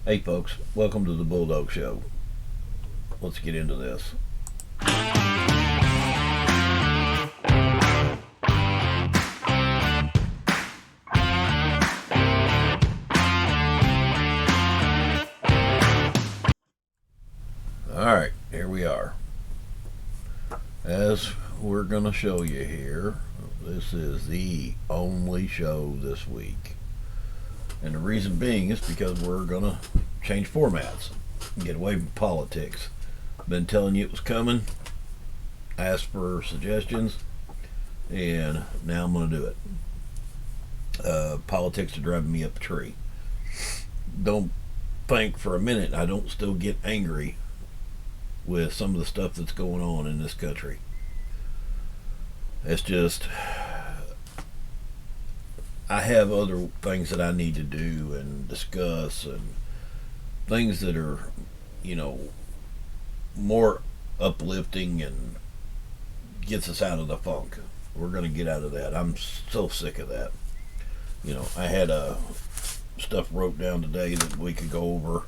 Hey folks, welcome to the BullDawg Show. Let's get into this. Alright, here we are. As we're going to show you here, this is the only show this week. And the reason being is because we're going to change formats and get away from politics. Been telling you it was coming, asked for suggestions, and now I'm going to do it. Politics are driving me up a tree. Don't think for a minute I don't still get angry with some of the stuff that's going on in this country. It's just, I have other things that I need to do and discuss, and things that are, more uplifting and gets us out of the funk. We're going to get out of that. I'm so sick of that. I had stuff wrote down today that we could go over.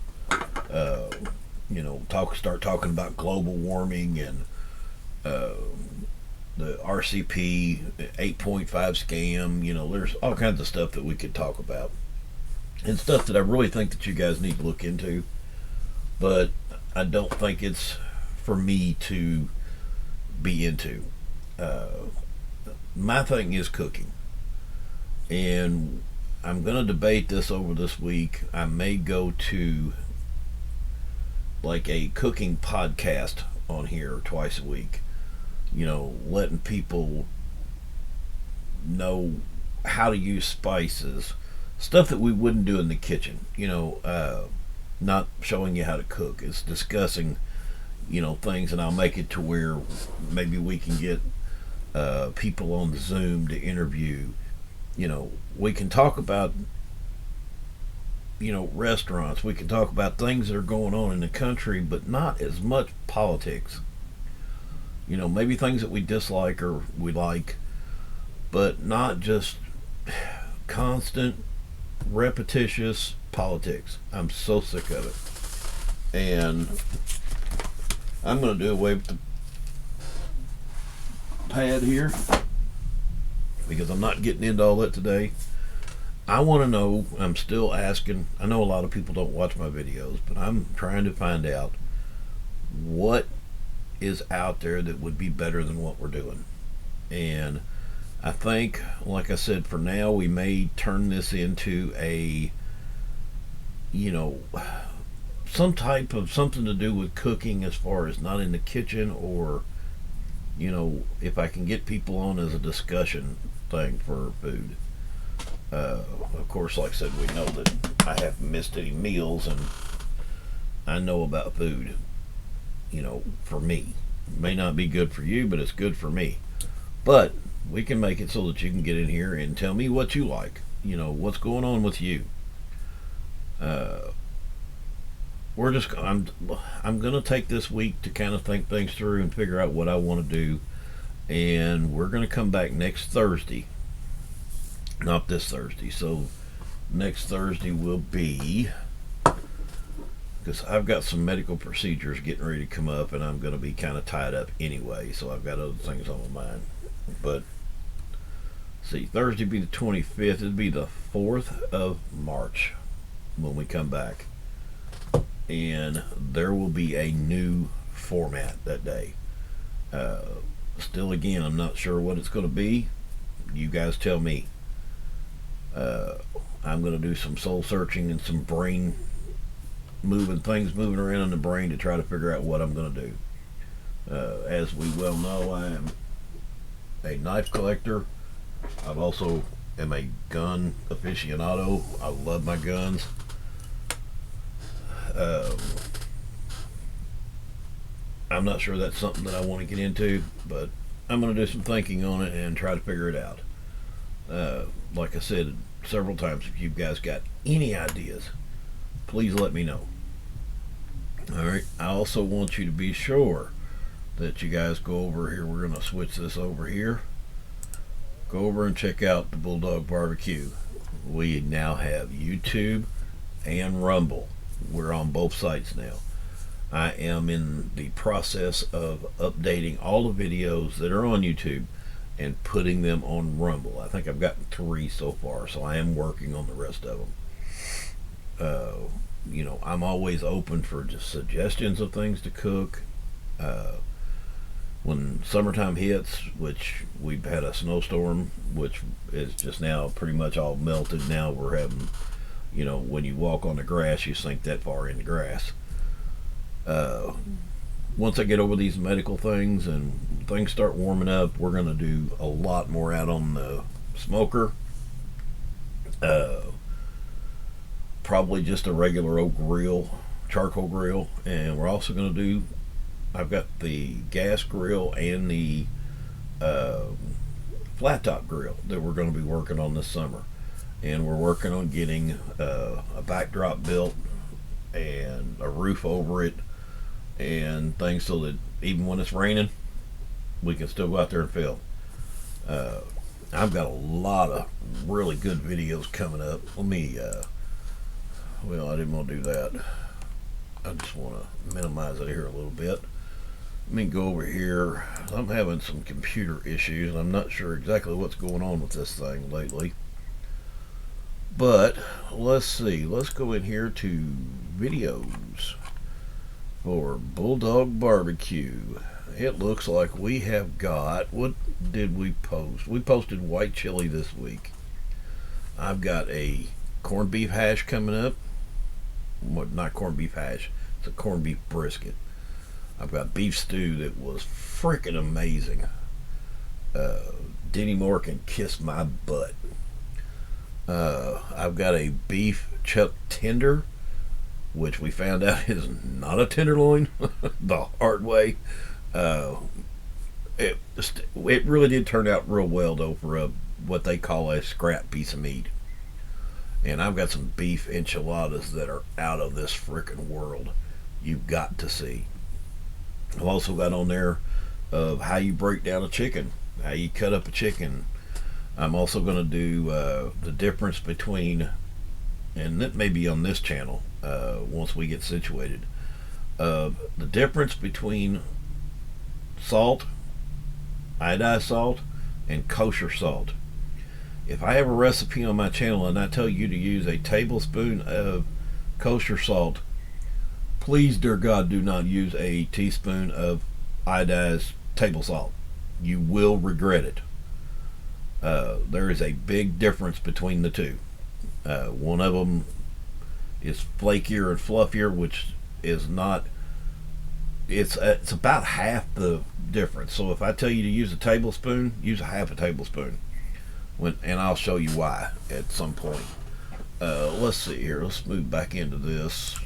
Start talking about global warming and the RCP 8.5 scam. There's all kinds of stuff that we could talk about, and stuff that I really think that you guys need to look into. But I don't think it's for me to be into. My thing is cooking, and I'm going to debate this over this week. I may go to like a cooking podcast on here twice a week, letting people know how to use spices, stuff that we wouldn't do in the kitchen, not showing you how to cook. It's discussing, things, and I'll make it to where maybe we can get people on the Zoom to interview. We can talk about restaurants. We can talk about things that are going on in the country, but not as much politics. Maybe things that we dislike or we like, but not just constant, repetitious politics. I'm so sick of it. And I'm going to do away with the pad here because I'm not getting into all that today. I want to know, I'm still asking, I know a lot of people don't watch my videos, but I'm trying to find out what is out there that would be better than what we're doing. And I think, like I said, for now, we may turn this into a, some type of something to do with cooking, as far as not in the kitchen, or, if I can get people on as a discussion thing for food. Of course, like I said, we know that I haven't missed any meals, and I know about food. For me, it may not be good for you, but it's good for me. But we can make it so that you can get in here and tell me what you like. What's going on with you. I'm gonna take this week to kind of think things through and figure out what I want to do, and we're gonna come back next Thursday. Not this Thursday. So next Thursday will be, because I've got some medical procedures getting ready to come up, and I'm going to be kind of tied up anyway, so I've got other things on my mind. But see, Thursday be the 25th. It'd be the 4th of March when we come back, and there will be a new format that day. Still, again, I'm not sure what it's going to be. You guys tell me. I'm going to do some soul searching and some brain things moving around in the brain to try to figure out what I'm going to do. As we well know, I am a knife collector. I've also am a gun aficionado. I love my guns. I'm not sure that's something that I want to get into, but I'm going to do some thinking on it and try to figure it out. Like I said several times, if you guys got any ideas, please let me know. Alright, I also want you to be sure that you guys go over here. We're going to switch this over here. Go over and check out the BullDawg Barbecue. We now have YouTube and Rumble. we're on both sites now. I am in the process of updating all the videos that are on YouTube and putting them on Rumble. I think I've gotten 3 so far, so I am working on the rest of them. I'm always open for just suggestions of things to cook. When summertime hits, which we've had a snowstorm, which is just now pretty much all melted. Now we're having, when you walk on the grass, you sink that far in the grass. Once I get over these medical things and things start warming up, we're going to do a lot more out on the smoker. Probably just a regular old grill, charcoal grill, and we're also going to do, I've got the gas grill and the flat top grill that we're going to be working on this summer. And we're working on getting a backdrop built and a roof over it and things so that even when it's raining, we can still go out there and film. I've got a lot of really good videos coming up. Let me, I didn't want to do that. I just want to minimize it here a little bit. Let me go over here. I'm having some computer issues. I'm not sure exactly what's going on with this thing lately. But let's see. Let's go in here to videos for BullDawg Barbecue. It looks like we have got, what did we post? We posted white chili this week. I've got a corned beef hash coming up. Well, not corned beef hash. It's a corned beef brisket. I've got beef stew that was freaking amazing. Denny Moore can kiss my butt. I've got a beef chuck tender, which we found out is not a tenderloin the hard way. It really did turn out real well though for what they call a scrap piece of meat. And I've got some beef enchiladas that are out of this frickin' world. You've got to see. I've also got on there of how you break down a chicken, how you cut up a chicken. I'm also going to do the difference between, and that may be on this channel once we get situated, the difference between salt, iodized salt, and kosher salt. If I have a recipe on my channel and I tell you to use a tablespoon of kosher salt, please, dear God, do not use a teaspoon of iodized table salt. You will regret it. There is a big difference between the two. One of them is flakier and fluffier, which is not, it's about half the difference. So if I tell you to use a tablespoon, use a half a tablespoon. And I'll show you why at some point. Let's see here. Let's move back into this.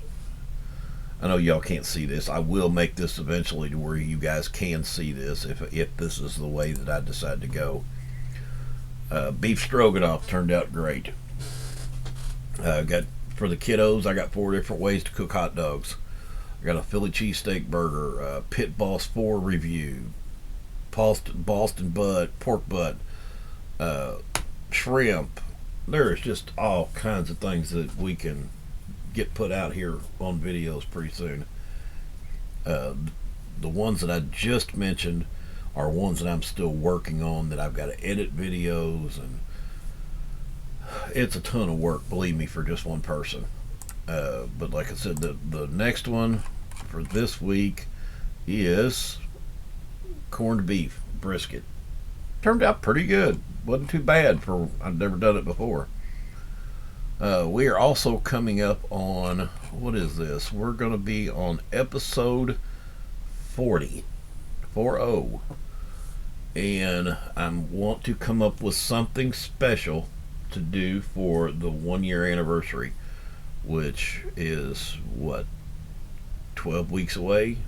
I know y'all can't see this. I will make this eventually to where you guys can see this if this is the way that I decide to go. Beef stroganoff turned out great. Got for the kiddos, I got 4 different ways to cook hot dogs. I got a Philly cheesesteak burger, Pit Boss 4 review, Boston butt, pork butt, shrimp. There's just all kinds of things that we can get put out here on videos pretty soon. The ones that I just mentioned are ones that I'm still working on, that I've got to edit videos, and it's a ton of work, believe me, for just one person. But like I said, the next one for this week is corned beef brisket. Turned out pretty good. Wasn't too bad for, I've never done it before. We are also coming up on, what is this? We're going to be on episode 40. And I want to come up with something special to do for the 1-year anniversary, which is, what, 12 weeks away?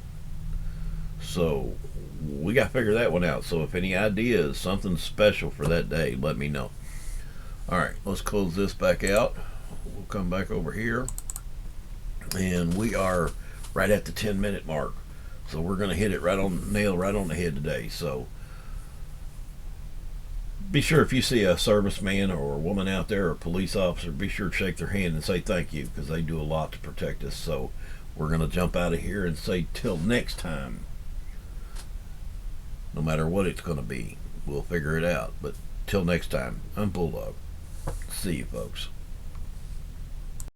So we got to figure that one out. So if any ideas, something special for that day, let me know. Alright, let's close this back out. We'll come back over here. And we are right at the 10-minute mark. So we're going to hit it right on the nail, right on the head today. So be sure if you see a serviceman or a woman out there or a police officer, be sure to shake their hand and say thank you, because they do a lot to protect us. So we're going to jump out of here and say till next time. No matter what it's going to be, we'll figure it out. But till next time, I'm BullDawg. See you, folks.